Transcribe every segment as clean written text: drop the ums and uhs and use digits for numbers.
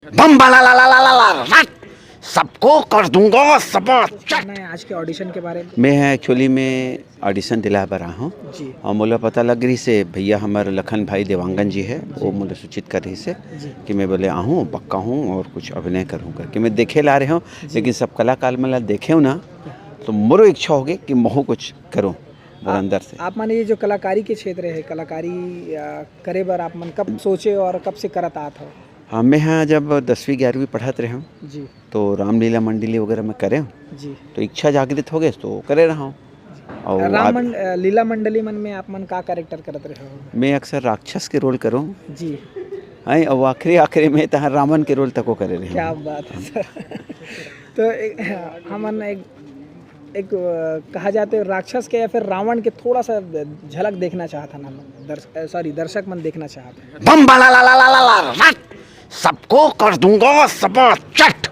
बम बाला ला ला ला ला ला रट, सबको कर दूंगा सपाचट। मैं आज के ऑडिशन के बारे में मैं एक्चुअली में ऑडिशन दिला पर रहा हूँ जी और मुझे पता लग रही से भैया हमारे लखन भाई देवांगन जी है वो मुझे सूचित कर रही से जी कि मैं बोले आहूँ पक्का हूँ और कुछ अभिनय करूँ करके मैं देखे ला रहे हूँ। लेकिन सब कलाकार मतलब देखे हूँ ना तो मोरो इच्छा होगी कि महू कुछ करूँ मेरे अंदर से। आप माने ये जो कलाकारी के क्षेत्र है कलाकारी करे बर आप मन कब सोचे और कब से करत आत हो? हाँ मैं यहाँ जब 10वीं 11वीं पढ़त रहे हूँ जी तो रामलीला मंडली वगैरह में करे हूँ जी तो इच्छा जागृत हो गई तो करे रहा हूँ। और लीला मंडली मन में आप मन का कैरेक्टर करत रहे हो? मैं अक्सर राक्षस के रोल करूँ जी हैं और आखिरी में तहाँ रावण के रोल तक करे रहे। क्या बात है सर। तो हमन एक कहा जाते हैं राक्षस के या फिर रावण के थोड़ा सा झलक देखना चाहता ना दर्शक मन देखना चाहते। बम बाला ला ला ला ला ला रट, सबको कर दूंगा सपाचट।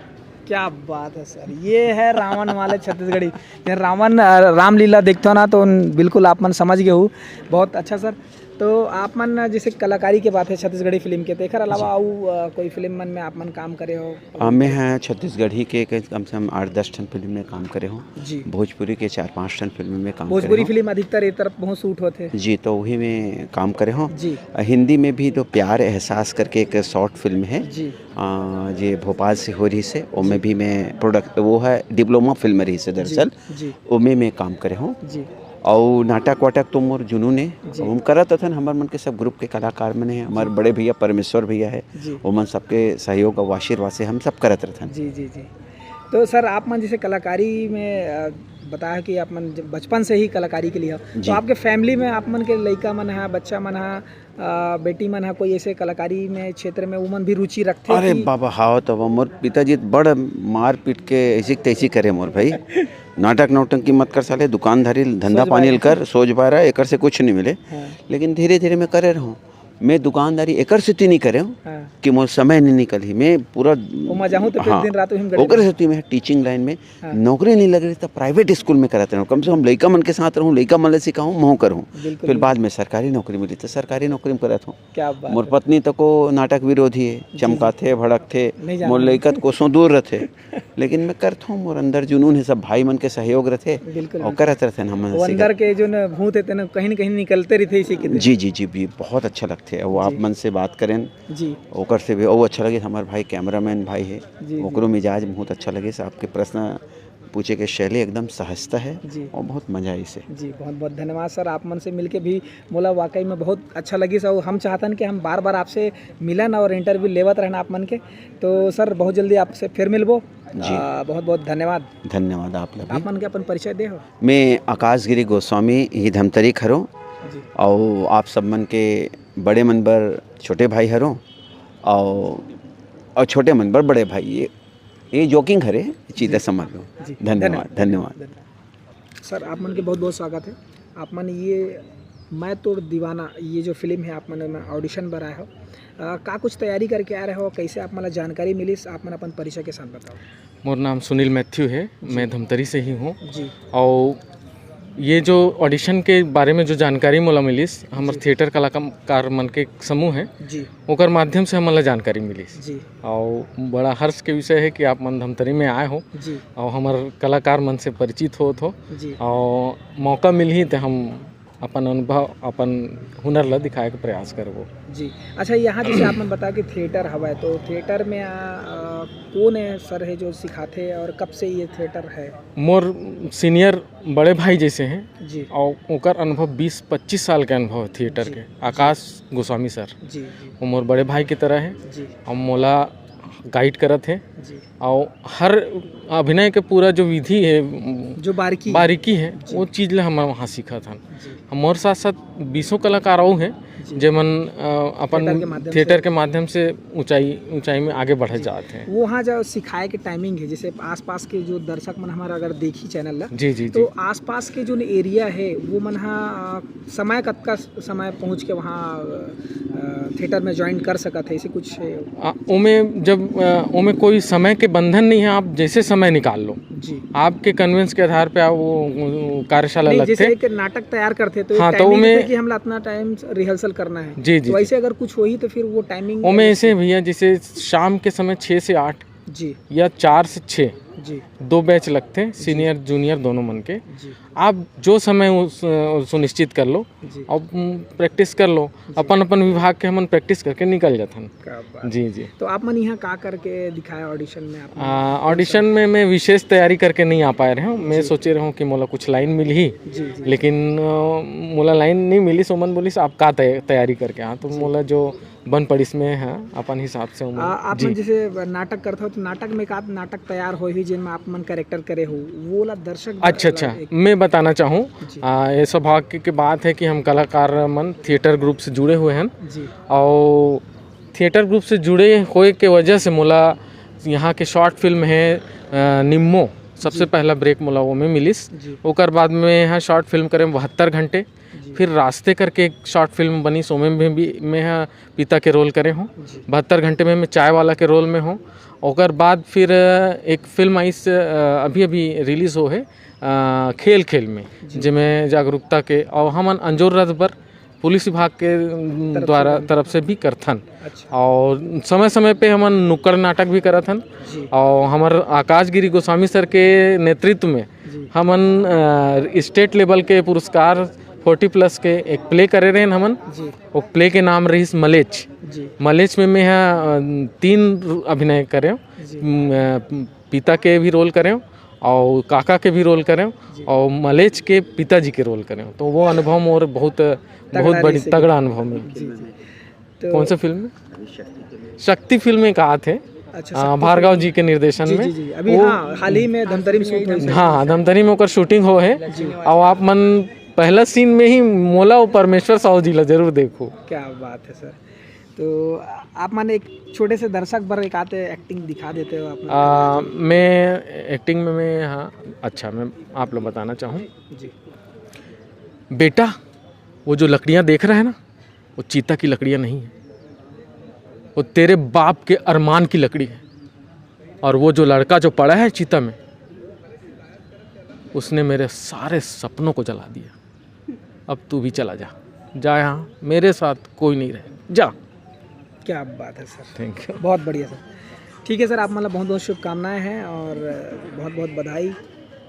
क्या बात है सर, ये है रावण वाले छत्तीसगढ़ी। ये रावण रामलीला देखते हो ना तो बिल्कुल आप मन समझ गए हो। बहुत अच्छा सर। तो आप मन जैसे कलाकारी के बात है छत्तीसगढ़ी फिल्म के तेकर अलावा और कोई फिल्म मन में आप मन काम करे हो? मैं हैं छत्तीसगढ़ी के कम से कम 8-10 टन फिल्म में काम करे हूँ जी। भोजपुरी के 4-5 टन फिल्म में काम करे भोजपुरी हूँ। फिल्म अधिकतर ये तरफ बहुत शूट होते जी तो वही में काम करे हूँ। जी हिंदी में भी तो प्यार एहसास करके एक शॉर्ट फिल्म है जी जे भोपाल से हो रही से उनमें भी मैं प्रोडक्ट वो है डिप्लोमा फिल्म रही से दरअसल जी उनमें मैं काम करे हूँ। जी और नाटक वाटक तो मोर जुनून है हम करत हथन। हमार मन के सब ग्रुप के कलाकार मन है हमारे बड़े भैया परमेश्वर भैया है जी वो मन सबके सहयोग और आशीर्वाद से हम सब करत रहथन। जी जी जी। तो सर आप मन जैसे कलाकारी में बताया कि आप मन जब बचपन से ही कलाकारी के लिए हो तो आपके फैमिली में आप मन के लड़का मन है बच्चा मन है बेटी मन है कोई ऐसे कलाकारी में क्षेत्र में वो मन भी रुचि रखते? अरे बाबा हाँ तो मोर पिताजी बड़ मार पीट के ऐसी तैसी करे मोर भाई नाटक नौटंकी मत कर साले दुकानदारी धंधा पानी कर सोच पा रहा है एक से कुछ नहीं मिले। हाँ। लेकिन धीरे धीरे मैं करे रहूँ। मैं दुकानदारी एकर से नहीं करे हूँ हाँ। कि मोर समय नहीं निकली मैं पूरा मजा हूँ तो फिर दिन रात हम ओकर से मैं टीचिंग लाइन में हाँ। नौकरी नहीं लग रही तो प्राइवेट स्कूल में कराते रहूँ कम से कम लड़का मन के साथ रहूँ लड़का मन ले सिखाऊँ महू करूँ। फिर बाद में सरकारी नौकरी मिली तो सरकारी नौकरी में करत हूँ। क्या बात मोर पत्नी तो को नाटक विरोधी है चमकाथे भड़कथे नहीं मोर लड़का कोसों दूर रहते लेकिन मैं करता हूँ मोर अंदर जुनून है सब भाई मन के सहयोग रहते बिल्कुल और करत रहते हम वो अंदर के जो न भूत है ना कहीं न कहीं निकलते रहते इसी के जी जी जी भी बहुत अच्छा लगते है वो आप मन से बात करें जी ओकर से भी वो अच्छा लगे हमारे भाई कैमरामैन भाई है जी ओकरो मिजाज बहुत अच्छा लगे से आपके प्रश्न पूछे के शैली एकदम सहजता है जी और बहुत मजा आई से। जी बहुत बहुत धन्यवाद सर। आप मन से मिलके भी मोला वाकई में बहुत अच्छा लगी सर। हम चाहतन कि हम बार बार आपसे मिलन और इंटरव्यू लेवत रहना आप मन के। तो सर बहुत जल्दी आपसे फिर मिलबो जी। बहुत बहुत धन्यवाद। धन्यवाद आप लोग आप मन के अपन परिचय दे हो? मैं आकाशगिरी गोस्वामी ही धमतरी खरो और आप सब मन के बड़े मनबर छोटे भाई हरो और छोटे मनबर बड़े भाई ये जोकिंग हरे चीज़ें समझ लो। धन्यवाद धन्यवाद सर। आप मन के बहुत बहुत स्वागत है। आप मन ये मैं तो दीवाना ये जो फिल्म है आप मन में ऑडिशन पर आए हो का कुछ तैयारी करके आ रहे हो कैसे आप मन जानकारी मिली आप मन अपन परिचय के साथ बताओ? मोर नाम सुनील मैथ्यू है मैं धमतरी से ही हूँ जी। और ये जो ऑडिशन के बारे में जो जानकारी मोला मिलिस हमर थिएटर कलाकार मन के समूह है जी ओकर माध्यम से हमला जानकारी मिलिस जी और बड़ा हर्ष के विषय है कि आप मन धमतरी में आए हो जी और हमार कलाकार मन से परिचित होत हो जी और मौका मिलही तो हम अपन अनुभव अपन हुनर ला दिखाए के प्रयास करबो जी। अच्छा यहाँ जैसे आपने बताया कि थिएटर हवा है तो थिएटर में कौन है सर है जो सिखाते और कब से ये थिएटर है? मोर सीनियर बड़े भाई जैसे हैं जी और ओकर अनुभव 20-25 साल के अनुभव है थिएटर के आकाश गोस्वामी सर जी वो मोर बड़े भाई की तरह है जी और मोला गाइड करत है जी और हर अभिनय के पूरा जो विधि है जो बारीकी है वो चीज़ ला हम वहाँ सीखा था। हमारे साथ साथ 20 कलाकार और हैं जेमन अपन थिएटर के माध्यम से ऊंचाई में आगे बढ़े जाते हैं। वहाँ जो सिखाए के टाइमिंग है जैसे आसपास के जो दर्शक मन हमारा अगर देखी चैनल ला जी जी तो आसपास के जो एरिया है वो मन समय कतका समय पहुँच के वहाँ थिएटर में ज्वाइन कर सकत है ऐसे कुछ? ओमे जब ओमे कोई समय के के बंधन नहीं है, आप जैसे समय निकाल लो, जी आपके कन्वेंस के आधार पे आप वो कार्यशाला नहीं, लगते। जैसे एक नाटक तैयार करते तो हाँ, एक तो टाइमिंग मैं- होती है कि हम इतना टाइम रिहर्सल करना है। जी जी तो ऐसे अगर कुछ हुई तो फिर वो टाइमिंग वो में ऐसे भैया जैसे शाम के समय 6 से 8 जी या 4 से 6 जी 2 बैच लगते हैं, सीनियर जूनियर दोनों मन के। जी आप जो समय सुनिश्चित कर लो, जी अब प्रैक्टिस कर लो, अपन अपन विभाग के हमन प्रैक्टिस करके निकल जाथन। क्या बात। जी जी। तो आप मन यहाँ का करके दिखाया ऑडिशन में आप? ऑडिशन में मैं विशेष तैयारी करके नहीं आ पाए रहे हूँ। मैं सोचे रहा हूँ कि मोला कुछ लाइन मिली, जी जी लेकिन मोला लाइन नहीं मिली। सोमन बोलिस आप का तैयारी करके हाँ, तो मोला जो बन पड़िस में है अपन हिसाब से आप मन जैसे नाटक करते हो तो नाटक में का नाटक तैयार हो ही जिनमें आप मन कैरेक्टर करे हो वो ला दर्शक अच्छा मैं बताना चाहूँ, ये सौभाग्य की बात है कि हम कलाकार मन थिएटर ग्रुप से जुड़े हुए हैं, जी और थिएटर ग्रुप से जुड़े होए के वजह से मोला यहाँ के शॉर्ट फिल्म है निम्मो, सबसे पहला ब्रेक मोला वो में मिलिस। जी ओकर बाद में यहाँ शॉर्ट फिल्म करें 72 घंटे, फिर रास्ते करके एक शॉर्ट फिल्म बनी, सोमे में भी मैं यहाँ पिता के रोल करे हूँ। 72 घंटे में मैं चाय वाला के रोल में हूँ। ओकर बाद फिर एक फिल्म आई अभी अभी रिलीज़ हो है खेल खेल में, जिसमें जागरूकता के और हमन अंजोर रथ पर पुलिस विभाग के द्वारा तरफ से भी करथन। अच्छा और समय समय पे हमन नुक्कड़ नाटक भी करथन, जी और हमार आकाश गिरी गोस्वामी सर के नेतृत्व में जी हमन स्टेट लेवल के पुरस्कार 40+ के एक प्ले करे रहे हमन। जी वो प्ले के नाम रहीस मलेच। जी मलेच में मैं यहाँ 3 अभिनय करे हूँ, पिता के भी रोल करे हूँ और काका के भी रोल करे हूँ और मलेच के पिताजी के रोल करे हूँ। तो वो अनुभव मोर बहुत बड़ी तगड़ा अनुभव मिला। जी तो कौन सा फिल्म में? शक्ति फिल्म में कहा थे, अच्छा भार्गव जी के निर्देशन जी में। जी जी अभी हाँ हाल ही में धमतरी में शूट हुई। हाँ, धमतरी में ओकर शूटिंग हो है, और आप मन पहला सीन में ही मोला और परमेश्वर साहू जी ला जरूर देखो। क्या बात है सर। तो आप मन एक छोटे से दर्शक पर एक आते एक्टिंग दिखा देते हो आप? मैं एक्टिंग में मैं हाँ अच्छा मैं आप लोग बताना चाहूँ, जी बेटा वो जो लकड़ियाँ देख रहा है ना, वो चीता की लकड़ियाँ नहीं है, वो तेरे बाप के अरमान की लकड़ी है। और वो जो लड़का जो पड़ा है चीता में, उसने मेरे सारे सपनों को जला दिया। अब तू भी चला जा, जा, यहाँ मेरे साथ कोई नहीं रहे, जा। क्या बात है सर, थैंक यू। बहुत बढ़िया सर। ठीक है सर, आप मतलब बहुत बहुत शुभकामनाएं हैं और बहुत बहुत बधाई,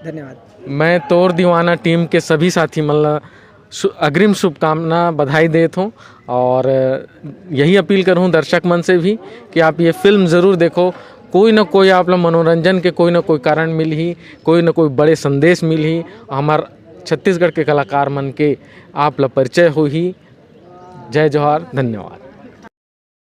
धन्यवाद। मैं तोर दीवाना टीम के सभी साथी मतलब अग्रिम शुभकामना बधाई देता हूँ, और यही अपील करूँ दर्शक मन से भी कि आप ये फिल्म ज़रूर देखो। कोई ना कोई आप लोग मनोरंजन के कोई ना कोई कारण मिल ही, कोई ना कोई बड़े संदेश मिल ही, हमार छत्तीसगढ़ के कलाकार मन के आप लोग परिचय हो ही। जय जोहार, धन्यवाद।